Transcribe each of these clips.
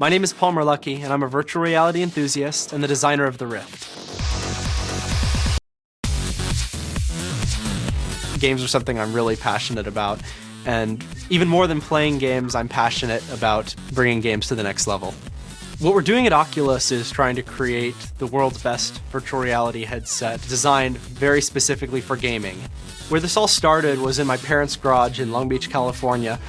My name is Palmer Lucky, and I'm a virtual reality enthusiast and the designer of the Rift. Games are something I'm really passionate about, and even more than playing games, I'm passionate about bringing games to the next level. What we're doing at Oculus is trying to create the world's best virtual reality headset designed very specifically for gaming. Where this all started was in my parents' garage in Long Beach, California,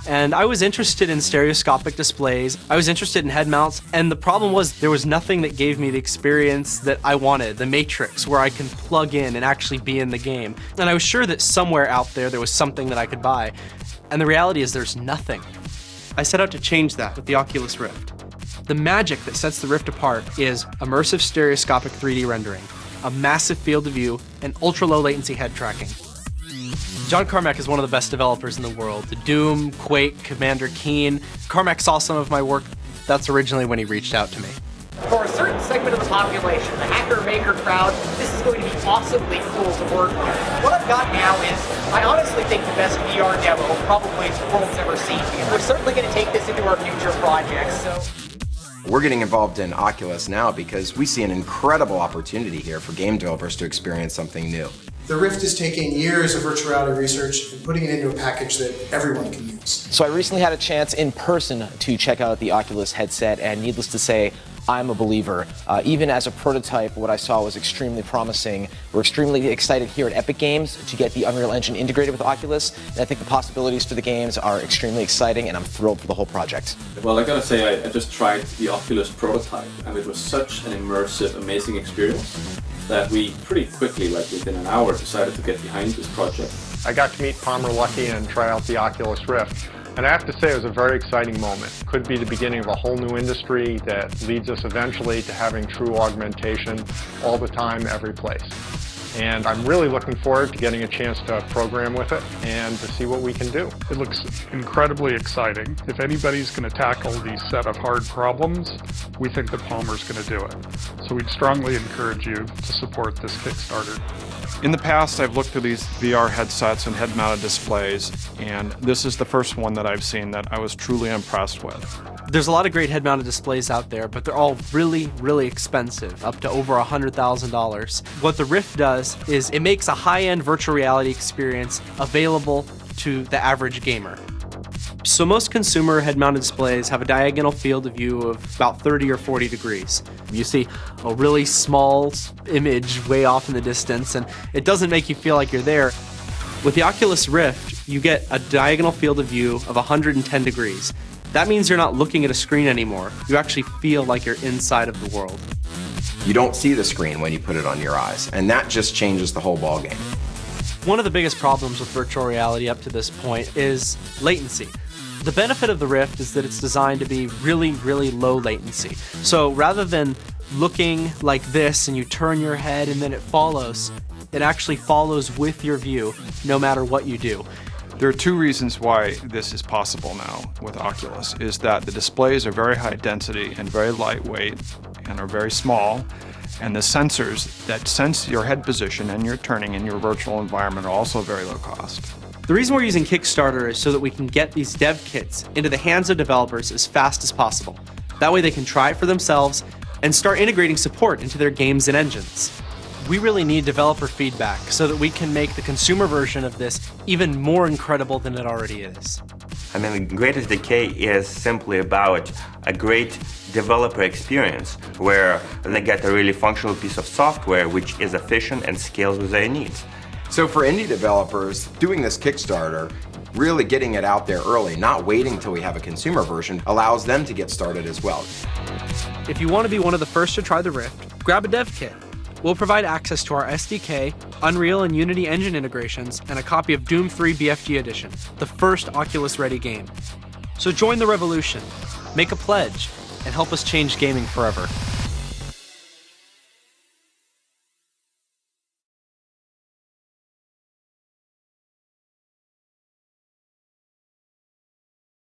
and I was interested in stereoscopic displays, I was interested in head mounts, and the problem was there was nothing that gave me the experience that I wanted, the Matrix, where I can plug in and actually be in the game. And I was sure that somewhere out there was something that I could buy, and the reality is there's nothing. I set out to change that with the Oculus Rift. The magic that sets the Rift apart is immersive stereoscopic 3D rendering, a massive field of view, and ultra-low latency head tracking. John Carmack is one of the best developers in the world. The Doom, Quake, Commander Keen. Carmack saw some of my work. That's originally when he reached out to me. For a certain segment of the population, the hacker-maker crowd, this is going to be awesomely cool to work with. What I've got now is, I honestly think the best VR demo probably the world's ever seen. And we're certainly going to take this into our future projects, so... We're getting involved in Oculus now because we see an incredible opportunity here for game developers to experience something new. The Rift is taking years of virtual reality research and putting it into a package that everyone can use. So I recently had a chance in person to check out the Oculus headset, and needless to say, I'm a believer. Even as a prototype, what I saw was extremely promising. We're extremely excited here at Epic Games to get the Unreal Engine integrated with Oculus, and I think the possibilities for the games are extremely exciting, and I'm thrilled for the whole project. Well, I gotta say, I just tried the Oculus prototype, and it was such an immersive, amazing experience that we pretty quickly, like within an hour, decided to get behind this project. I got to meet Palmer Lucky and try out the Oculus Rift. And I have to say, it was a very exciting moment. Could be the beginning of a whole new industry that leads us eventually to having true augmentation all the time, every place. And I'm really looking forward to getting a chance to program with it and to see what we can do. It looks incredibly exciting. If anybody's going to tackle these set of hard problems, we think that Palmer's going to do it. So we'd strongly encourage you to support this Kickstarter. In the past, I've looked at these VR headsets and head-mounted displays, and this is the first one that I've seen that I was truly impressed with. There's a lot of great head-mounted displays out there, but they're all really, really expensive, up to over $100,000. What the Rift does is it makes a high-end virtual reality experience available to the average gamer. So most consumer head-mounted displays have a diagonal field of view of about 30 or 40 degrees. You see a really small image way off in the distance, and it doesn't make you feel like you're there. With the Oculus Rift, you get a diagonal field of view of 110 degrees. That means you're not looking at a screen anymore. You actually feel like you're inside of the world. You don't see the screen when you put it on your eyes, and that just changes the whole ballgame. One of the biggest problems with virtual reality up to this point is latency. The benefit of the Rift is that it's designed to be really, really low latency. So rather than looking like this and you turn your head and then it follows, it actually follows with your view no matter what you do. There are two reasons why this is possible now with Oculus, is that the displays are very high density and very lightweight and are very small, and the sensors that sense your head position and your turning in your virtual environment are also very low cost. The reason we're using Kickstarter is so that we can get these dev kits into the hands of developers as fast as possible. That way they can try it for themselves and start integrating support into their games and engines. We really need developer feedback so that we can make the consumer version of this even more incredible than it already is. I mean, Great SDK is simply about a great developer experience where they get a really functional piece of software which is efficient and scales with their needs. So for indie developers, doing this Kickstarter, really getting it out there early, not waiting till we have a consumer version, allows them to get started as well. If you want to be one of the first to try the Rift, grab a dev kit. We'll provide access to our SDK, Unreal and Unity engine integrations, and a copy of Doom 3 BFG Edition, the first Oculus-ready game. So join the revolution, make a pledge, and help us change gaming forever.